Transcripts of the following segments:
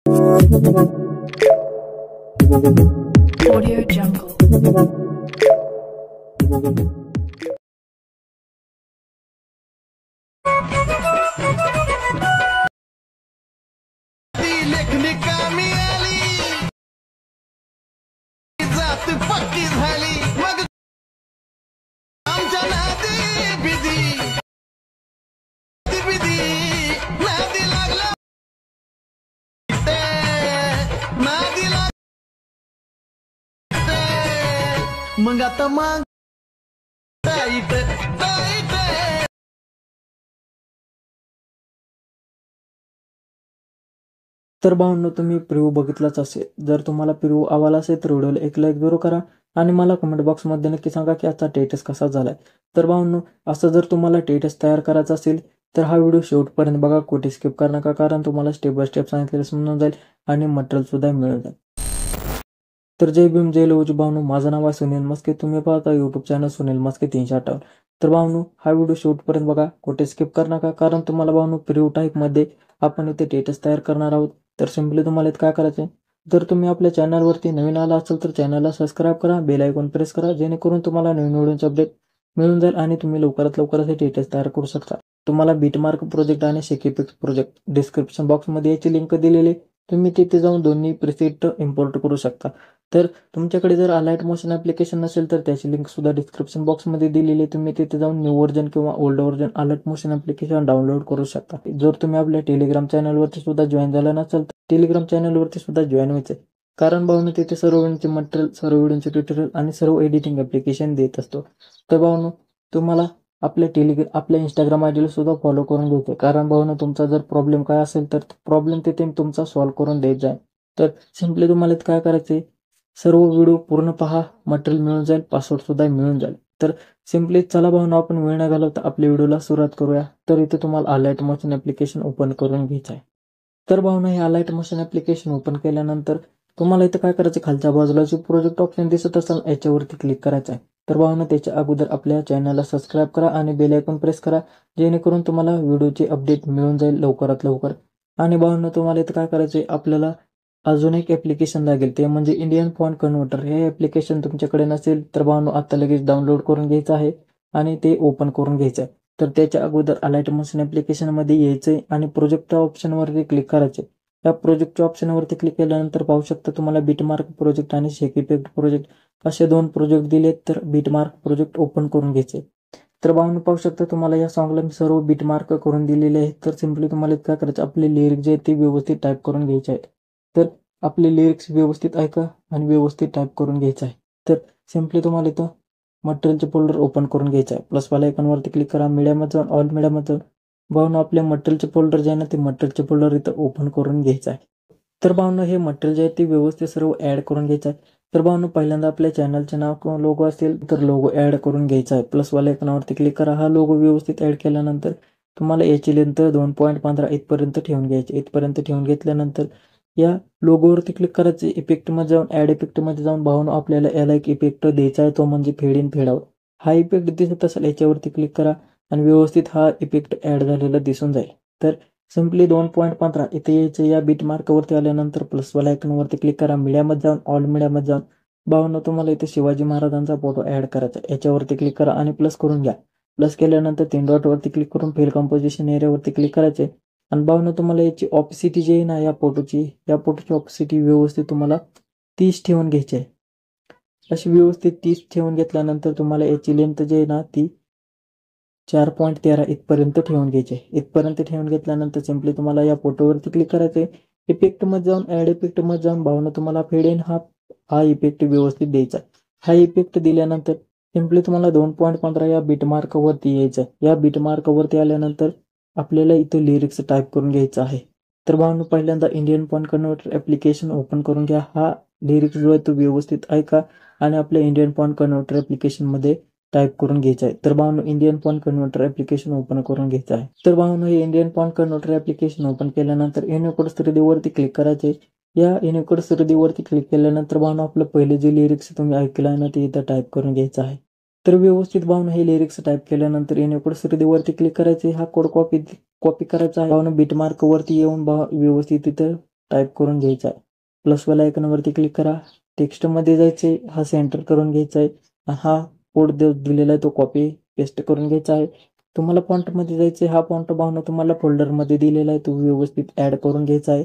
Audio Jungle. लेखनी कामी आली जात पक्की झाली मग आमच्या नादी बिदी बिदी नादी लागला ते नादी लागते मग आता मग टाईट टाईट तर भावनो तुम्ही प्रिव्ह्यू बघितलाच असेल। जर तुम्हाला प्रिव्ह्यू आवडला असेल तर व्हिडिओला एक लाईक जरूर करा आणि मला कमेंट बॉक्समध्ये नक्की सांगा की आजचा टेटस कसा झालाय। तर भावनो असं जर तुम्हाला टेटस तयार करायचा असेल तर हा व्हिडिओ शेवटपर्यंत बघा, कुठे स्किप करू नका, कारण तुम्हाला स्टेप बाय स्टेप सांगितलेलं समजून जाईल आणि मटेरियल सुद्धा मिळून जाईल। तर जय भीम जय लवजी भावनो, माझं नाव आहे सुनील मस्के, तुम्ही पाहता यूट्यूब चॅनल सुनील मस्के 358। तर भावनो हा व्हिडिओ शेवटपर्यंत बघा, कुठे स्किप करू नका, कारण तुम्हाला भावनो प्रिव्ह्यू टाईप मध्ये आपण इथे टेटस तयार करणार आहोत। तर सिंपली तुम्हाला इथे काय करायचं आहे, जर तुम्ही आपल्या चॅनलवरती नवीन आला असाल तर चॅनलला सबस्क्राइब करा, बेल आयकॉन प्रेस करा, जेणेकरून तुम्हाला नवीन व्हिडिओचे अपडेट मिळून जाईल आणि तुम्ही लवकरात लवकर हे टेटस तयार करू शकता। तुम्हाला बीटमार्क प्रोजेक्ट आणि शेकीपिक्स प्रोजेक्ट डिस्क्रिप्शन बॉक्समध्ये याची लिंक दिलेली, तुम्ही तिथे जाऊन दोन्ही प्रीसेट इम्पोर्ट करू शकता। तर तुमच्याकडे जर अलाइट मोशन ॲप्लिकेशन नसेल तर त्याची लिंक सुद्धा डिस्क्रिप्शन बॉक्समध्ये दिलेली आहे, तुम्ही तिथे जाऊन न्यू व्हर्जन किंवा ओल्ड व्हर्जन अलाइट मोशन ॲप्लिकेशन डाउनलोड करू शकता। जर तुम्ही आपल्या टेलिग्राम चॅनलवरती सुद्धा जॉईन झाला नसेल तर टेलिग्राम चॅनलवरती सुद्धा जॉईन व्हायचं, कारण भावनो तिथे सर्व व्हिडिओचे मटेरियल, सर्व व्हिडिओचे ट्युटोरियल आणि सर्व एडिटिंग ॲप्लिकेशन देत असतो। तर भावनो तुम्हाला आपल्या इंस्टाग्राम आयडीला सुद्धा फॉलो करून घ्यायचं, कारण भावनो तुमचा जर प्रॉब्लेम काय असेल तर प्रॉब्लेम तिथे तुमचा सॉल्व्ह करून देत जाईल। तर सिंपली तुम्हाला काय करायचे, सर्व व्हिडिओ पूर्ण पहा, मटेरियल मिळून जाईल, पासवर्ड सुद्धा मिळून जाईल। तर सिंपली चला भावनो आपण वेळ न घालवता आपल्या व्हिडिओला सुरुवात करूया। तर इथे तुम्हाला अलाइट मोशन ॲप्लिकेशन ओपन करून घ्यायचं आहे। तर भावनो हे अलाइट मोशन ॲप्लिकेशन ओपन केल्यानंतर तुम्हाला इथे काय करायचं, खालच्या बाजूला जो प्रोजेक्ट ऑप्शन दिसत असेल याच्यावरती क्लिक करायचं आहे। तर भावनो त्याच्या अगोदर आपल्या चॅनलला सबस्क्राइब करा आणि बेल आयकॉन प्रेस करा, जेणेकरून तुम्हाला व्हिडिओचे अपडेट मिळून जाईल लवकरात लवकर। आणि भावनो तुम्हाला इथे काय करायचे, आपल्याला अजून एक ॲप्लिकेशन लागेल, ते म्हणजे इंडियन फॉन्ट कन्व्हर्टर। हे ॲप्लिकेशन तुमच्याकडे नसेल तर भावनो आता लगेच डाउनलोड करून घ्यायचं आहे आणि ते ओपन करून घ्यायचं आहे। तर त्याच्या अगोदर अलाइट मोशन ॲप्लिकेशनमध्ये यायचं आणि प्रोजेक्टच्या ऑप्शनवरती क्लिक करायचे। या प्रोजेक्टच्या ऑप्शनवरती क्लिक केल्यानंतर पाहू शकता तुम्हाला बीटमार्क प्रोजेक्ट आणि शेकीपिक्स प्रोजेक्ट असे दोन प्रोजेक्ट दिलेत। तर बीटमार्क प्रोजेक्ट ओपन करून घ्यायचे। तर भावनो पाहू शकता तुम्हाला या सॉन्गला मी सर्व बीटमार्क करून दिलेले आहेत। तर सिंपली तुम्हाला काय करायचं, आपले लिरिक्स जे आहेत ते व्यवस्थित टाईप करून घ्यायचे आहेत। तर आपले लिरिक्स व्यवस्थित ऐका आणि व्यवस्थित टाईप करून घ्यायचं आहे। तर सिंपली तुम्हाला इथं मटेरियलचे फोल्डर ओपन करून घ्यायचं आहे, प्लसवाला आयकॉनवरती क्लिक करा, मीडियामध्ये जाऊन ऑल मीडियामध्ये जाऊन भावनो आपल्या मटेरियलचे फोल्डर जे आहे ना ते मटेरियलचे फोल्डर इथं ओपन करून घ्यायचं आहे। तर भावनो हे मटेरियल जे आहे ते व्यवस्थित सर्व ॲड करून घ्यायचं आहे। तर भावनो पहिल्यांदा आपल्या चॅनलचे नाव किंवा लोगो असेल तर लोगो ॲड करून घ्यायचा आहे, प्लसवाल्या आयकॉनवरती क्लिक करा, हा लोगो व्यवस्थित ॲड केल्यानंतर तुम्हाला याची लेंथ 2.15 इथपर्यंत ठेवून घ्यायची। इथपर्यंत ठेवून घेतल्यानंतर या लोगोवरती क्लिक करायचे, इफेक्टमध्ये जाऊन ॲड इफेक्टमध्ये जाऊन भावनो आपल्याला याला एक इफेक्ट द्यायचा आहे, तो म्हणजे फेड इन फेड आउट। हा इफेक्ट दिसत असेल याच्यावरती क्लिक करा आणि व्यवस्थित हा इफेक्ट ॲड झालेला दिसून जाईल। तर सिंपली 2.15 इथे यायचं, या बीट मार्कवरती आल्यानंतर प्लसवाल्या आयकॉनवरती क्लिक करा, मीडियामध्ये जाऊन ऑल मीडियामध्ये जाऊन भावनो तुम्हाला इथे शिवाजी महाराजांचा फोटो ॲड करायचा, याच्यावरती क्लिक करा आणि प्लस करून घ्या। प्लस केल्यानंतर 3 डॉटवरती क्लिक करून फिल कंपोजिशन एरियावरती क्लिक करायचे आणि भावनो तुम्हाला याची ऑपसिटी जी आहे ना या फोटोची ऑपसिटी व्यवस्थित तुम्हाला 30 ठेवून घ्यायची आहे। अशी व्यवस्थित 30 ठेवून घेतल्यानंतर तुम्हाला याची लेंथ जी आहे ना ती 4.13 इथपर्यंत ठेवून घ्यायची आहे। इथपर्यंत ठेवून घेतल्यानंतर सिंपली तुम्हाला या फोटोवरती क्लिक करायचे, इफेक्टमध्ये जाऊन ॲड इफेक्टमध्ये जाऊन भावनो तुम्हाला फेड इन हा इफेक्ट व्यवस्थित द्यायचा। हा इफेक्ट दिल्यानंतर सिंपली तुम्हाला 2.15 या बीटमार्कवरती यायचं। या बीटमार्कवरती आल्यानंतर आपल्याला इथे लिरिक्स टाईप करून घ्यायचं आहे। तर भावनो पहिल्यांदा Indian font converter application open करून घ्या, हा लिरिक्स जो आहे तो व्यवस्थित ऐका आणि आपल्या इंडियन फॉन्ट कन्व्हर्टर ॲप्लिकेशनमध्ये टाईप करून घ्यायचं आहे। तर भावनो Indian font converter application open करून घ्यायचं आहे। तर भावनो हे Indian font converter application open केल्यानंतर युनिकोड 3D वरती क्लिक करायचे। या युनिकोड 3D वरती क्लिक केल्यानंतर भावनो आपलं पहिले जे लिरिक्स तुम्ही ऐकलं आहे ना ते इथं टाईप करून घ्यायचं आहे। तर व्यवस्थित भावनो हे लिरिक्स टाईप केल्यानंतर युनिकोड 3D वरती क्लिक करायचे, हा कोड कॉपी करायचा आहे। भावनो बीटमार्क वरती येऊन व्यवस्थित तिथं टाईप करून घ्यायचा आहे. प्लसवाल्या आयकॉनवरती क्लिक करा. टेक्स्टमध्ये जायचं आहे, हा सेंटर करून घ्यायचा आहे. हा कोड दिलेला आहे तो कॉपी पेस्ट करून घ्यायचा आहे. तुम्हाला फॉन्टमध्ये जायचं आहे, हा फॉन्ट भावना तुम्हाला फोल्डरमध्ये दिलेला आहे तो व्यवस्थित ॲड करून घ्यायचा आहे.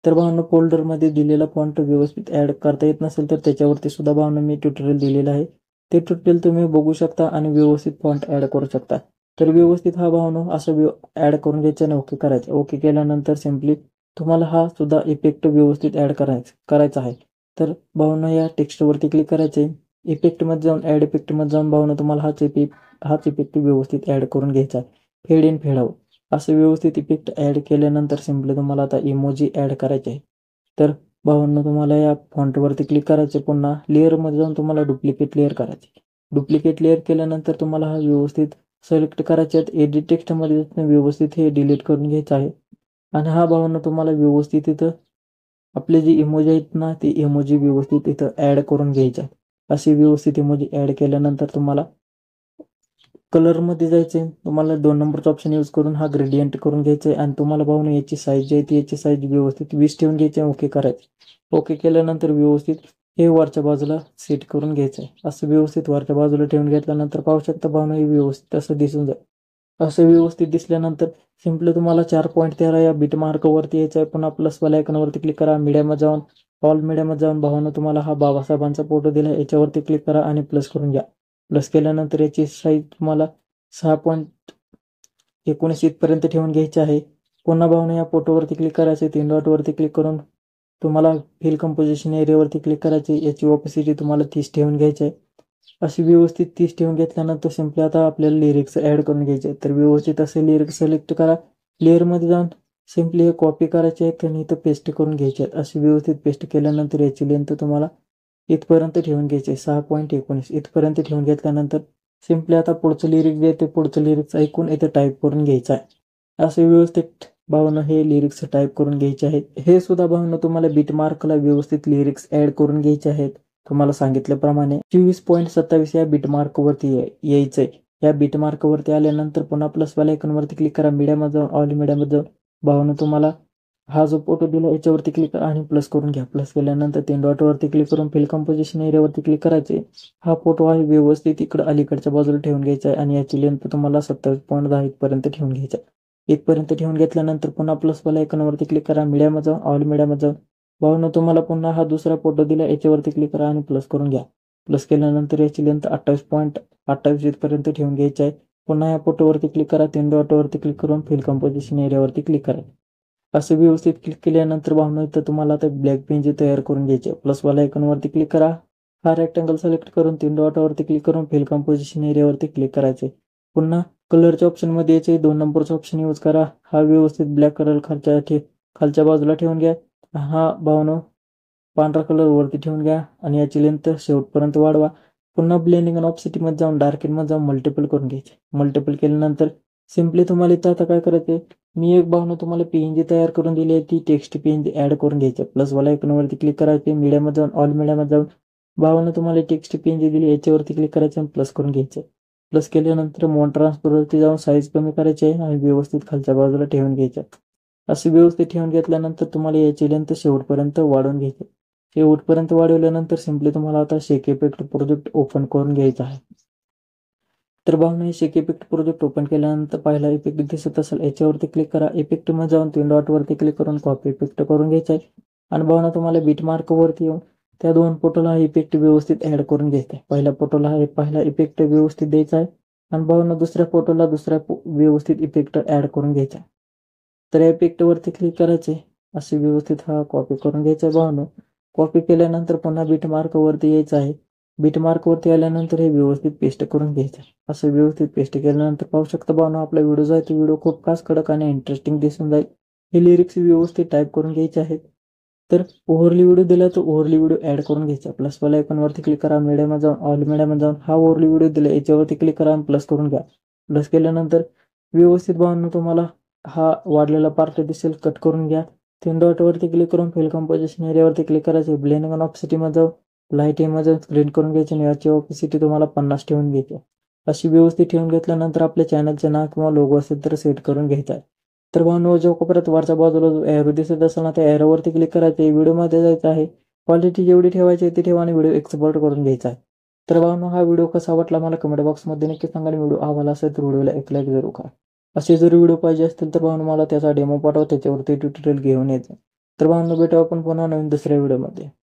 तर भावना फोल्डरमध्ये दिलेला फॉन्ट व्यवस्थित ॲड करता येत नसेल तर त्याच्यावरती सुद्धा भावना मी ट्युटोरियल दिलेलं आहे. ते ट्युटोरियल तुम्ही बघू शकता आणि व्यवस्थित फॉन्ट ॲड करू शकता. तर व्यवस्थित हा भावना असं ॲड करून घ्यायचा आणि ओके करायचं. ओके केल्यानंतर सिम्पली तुम्हाला हा सुद्धा इफेक्ट व्यवस्थित ॲड करायचा आहे. तर भावना या टेक्स्टवरती क्लिक करायचे. इफेक्टमध्ये जाऊन ॲड इफेक्टमध्ये जाऊन भावना तुम्हाला हाच इफेक्ट व्यवस्थित ॲड करून घ्यायचा आहे. फेड इन फेड आउट असं व्यवस्थित इफेक्ट ॲड केल्यानंतर सिम्पली तुम्हाला आता इमोजी ॲड करायचे आहे. तर भावांनो तुम्हाला या फॉन्टवरती क्लिक करायचे. पुन्हा लेअरमध्ये जाऊन तुम्हाला डुप्लिकेट लेअर करायचे. डुप्लिकेट लेअर केल्यानंतर तुम्हाला हा व्यवस्थित सिलेक्ट करायचे आहेत. एडिट टेक्स्टमध्ये व्यवस्थित हे डिलीट करून घ्यायचं आहे. आणि हा भावांनो तुम्हाला व्यवस्थित इथं आपले जे इमोजी आहेत ना ते इमोजी व्यवस्थित इथं ॲड करून घ्यायचे आहेत. असे व्यवस्थित इमोजी ॲड केल्यानंतर तुम्हाला कलरमध्ये जायचं आहे. तुम्हाला 2 नंबरचा ऑप्शन यूज करून हा ग्रेडियंट करून घ्यायचा आहे आणि तुम्हाला भावना याची साईज जी आहे ती याची साईज व्यवस्थित 20 ठेवून घ्यायची आहे. ओके करायचं. ओके केल्यानंतर व्यवस्थित हे वरच्या बाजूला सेट करून घ्यायचं आहे. असं व्यवस्थित वरच्या बाजूला ठेवून घेतल्यानंतर पाहू शकता भावना हे व्यवस्थित असं दिसून जाईल. असं व्यवस्थित दिसल्यानंतर सिम्पली तुम्हाला 4.13 या बीट मार्कवरती यायचं आहे. पुन्हा प्लसवाल्या आयकॉनवरती क्लिक करा. मीडियामध्ये जाऊन ऑल मीडियामध्ये जाऊन भावना तुम्हाला हा बाबासाहेबांचा फोटो दिला याच्यावरती क्लिक करा आणि प्लस करून घ्या. प्लस केल्यानंतर याची साईज तुम्हाला 6.19 इथपर्यंत ठेवून घ्यायची आहे. पुन्हा भावना या फोटोवरती क्लिक करायचे. 3 डॉटवरती क्लिक करून तुम्हाला फिल कंपोजिशन एरियावरती क्लिक करायचे. याची ऑपेसिटी तुम्हाला 30 ठेवून घ्यायची आहे. अशी व्यवस्थित 30 ठेवून घेतल्यानंतर सिम्पली आता आपल्याला लिरिक्स ॲड करून घ्यायचे. तर व्यवस्थित असे लिरिक्स सिलेक्ट करा. लेअरमध्ये जाऊन सिम्पली हे कॉपी करायचे आहेत आणि इथं पेस्ट करून घ्यायचे आहेत. अशी व्यवस्थित पेस्ट केल्यानंतर याची लेंथ तुम्हाला इथपर्यंत ठेवून घ्यायचे. 6.19 इथपर्यंत ठेवून घेतल्यानंतर सिम्पली आता पुढचं लिरिक्स जे ते पुढचं लिरिक्स ऐकून इथे टाईप करून घ्यायचं आहे. असे व्यवस्थित भावना हे लिरिक्स टाईप करून घ्यायचे आहेत. हे सुद्धा भावना तुम्हाला बीट मार्कला व्यवस्थित लिरिक्स ॲड करून घ्यायचे आहेत. तुम्हाला सांगितल्याप्रमाणे 24.27 या बीट मार्कवरती यायचंय. या बीट मार्कवरती आल्यानंतर पुन्हा प्लसवाल्या आयकॉनवरती क्लिक करा. मीडियामध्ये जाऊन ऑल मीडियामध्ये जाऊन भावना तुम्हाला हा जो फोटो दिला याच्यावरती क्लिक करा आणि प्लस करून घ्या. प्लस केल्यानंतर 3 डॉटवरती क्लिक करून फिल कंपोजिशन एरियावरती क्लिक करायचे. हा फोटो आहे व्यवस्थित इकडं अलीकडच्या बाजूला ठेवून घ्यायचा आहे आणि याची लेंथ तुम्हाला 27.10 इथपर्यंत ठेवून घ्यायचा. इथपर्यंत ठेवून घेतल्यानंतर पुन्हा प्लसवाल्या आयकॉनवरती क्लिक करा. मीडियामध्ये जाऊन ऑल मीडियामध्ये जाऊन भावना तुम्हाला पुन्हा हा दुसरा फोटो दिला याच्यावरती क्लिक करा आणि प्लस करून घ्या. प्लस केल्यानंतर याची लेंथ 28.28 इथपर्यंत ठेवून घ्यायची आहे. पुन्हा या फोटोवरती क्लिक करा. 3 डॉटवरती क्लिक करून फिल कंपोजिशन एरियावरती क्लिक करा. असं व्यवस्थित क्लिक केल्यानंतर भावना इथं तुम्हाला आता ब्लॅक पेन तयार करून घ्यायचे. प्लसवाल्या आयकॉनवरती क्लिक करा. हा रेक्टँगल सिलेक्ट करून 3 डॉटवरती क्लिक करून फिल कंपोजिशन एरियावरती क्लिक करायचे. पुन्हा कलरच्या ऑप्शनमध्ये यायचे. 2 नंबरचा ऑप्शन यूज करा. हा व्यवस्थित ब्लॅक कलर खालच्या बाजूला ठेवून घ्या. हा भावना पांढरा कलर वरती ठेवून घ्या आणि याची लेंथ शेवटपर्यंत वाढवा. पुन्हा ब्लेंडिंग आणि ऑपसिटीमध्ये जाऊन डार्केनमध्ये जाऊन मल्टिपल करून घ्यायचे. मल्टिपल केल्यानंतर सिम्पली तुम्हाला इथं आता काय करायचं, मी एक भावना तुम्हाला पीएनजी तयार करून दिली आहे, ती टेक्स्ट पीएनजी ॲड करून घ्यायची. प्लसवाला आयकॉनवरती क्लिक करायचे. मीडियामध्ये जाऊन ऑल मीडियामध्ये जाऊन भावना तुम्हाला टेक्स्ट पीएनजी दिली याच्यावरती क्लिक करायचं आणि प्लस करून घ्यायचं. प्लस केल्यानंतर मोन ट्रान्सफरवरती जाऊन साईज कमी करायची आहे आणि व्यवस्थित खालच्या बाजूला ठेवून घ्यायचं. असं व्यवस्थित ठेवून घेतल्यानंतर तुम्हाला याची लेंथ शेवटपर्यंत वाढवून घ्यायची. शेवटपर्यंत वाढवल्यानंतर सिम्पली तुम्हाला आता शेक इफेक्ट प्रोजेक्ट ओपन करून घ्यायचा आहे. तर भावना शेक इफेक्ट प्रोजेक्ट ओपन केल्यानंतर पहिला इफेक्ट दिसत असेल याच्यावरती क्लिक करा. इफेक्टमध्ये जाऊन 3 डॉटवरती क्लिक करून कॉपी इफेक्ट करून घ्यायचा आहे आणि भावना तुम्हाला बीट मार्कवरती येऊन त्या 2 फोटोला इफेक्ट व्यवस्थित ॲड करून घ्यायचा आहे. पहिल्या फोटोला पहिला इफेक्ट व्यवस्थित द्यायचा आहे आणि भावना दुसऱ्या फोटोला दुसऱ्या व्यवस्थित इफेक्ट ॲड करून घ्यायचा आहे. तर या इफेक्टवरती क्लिक करायचे. असे व्यवस्थित हा कॉपी करून घ्यायचा आहे. भावना कॉपी केल्यानंतर पुन्हा बीट मार्कवरती यायचं आहे. बीट मार्कवरती आल्यानंतर हे व्यवस्थित पेस्ट करून घ्यायचं आहे. असं व्यवस्थित पेस्ट केल्यानंतर पाहू शकता भावना आपला व्हिडिओ जो आहे तो व्हिडिओ खूप खास कडक आणि इंटरेस्टिंग दिसून जाईल. हे लिरिक्स व्यवस्थित टाईप करून घ्यायचे आहेत. तर ओव्हरली व्हिडिओ दिला तर ओव्हरली व्हिडिओ ॲड करून घ्यायचा. प्लसवाला आयकॉनवरती क्लिक करा. मीडियामध्ये जाऊन ऑल मीडियामध्ये जाऊन हा ओव्हरली व्हिडिओ दिला याच्यावरती क्लिक करा आणि प्लस करून घ्या. प्लस केल्यानंतर व्यवस्थित भावना तुम्हाला हा वाढलेला पार्ट दिसेल, कट करून घ्या. 3 डॉटवरती क्लिक करून फिल कंपोजिशन एरियावरती क्लिक करायचे. ब्लेंडिंग आणि ऑपसिटीमध्ये जाऊन लाईट इमेज स्क्रीन करून घ्यायची आणि याची ऑपसिटी तुम्हाला 50 ठेवून घ्यायची. अशी व्यवस्थित ठेवून घेतल्यानंतर आपल्या चॅनलचे नाव किंवा लोगो असेल तर सेट करून घ्यायचा आहे. तर भावांनो, जो कोपऱ्यात वरच्या बाजूला जो एरो दिसत असेल ना, त्या एरोवरती क्लिक करायचं, व्हिडिओमध्ये जायचं आहे, क्वालिटी जेवढी ठेवायची आहे ती ठेवा आणि व्हिडिओ एक्सपोर्ट करून घ्यायचा आहे. तर भावांनो, हा व्हिडिओ कसा वाटला मला कमेंट बॉक्समध्ये नक्की सांगा आणि व्हिडिओ आवडला असेल तर व्हिडिओला एक लाईक जरूर करा. असे जर व्हिडिओ पाहिजे असतील तर भावांनो मला त्याचा डेमो पाठवा, त्याच्यावरती ट्युटोरियल घेऊन यायचं. तर भावांनो, भेटू आपण पुन्हा नवीन दुसऱ्या व्हिडिओमध्ये.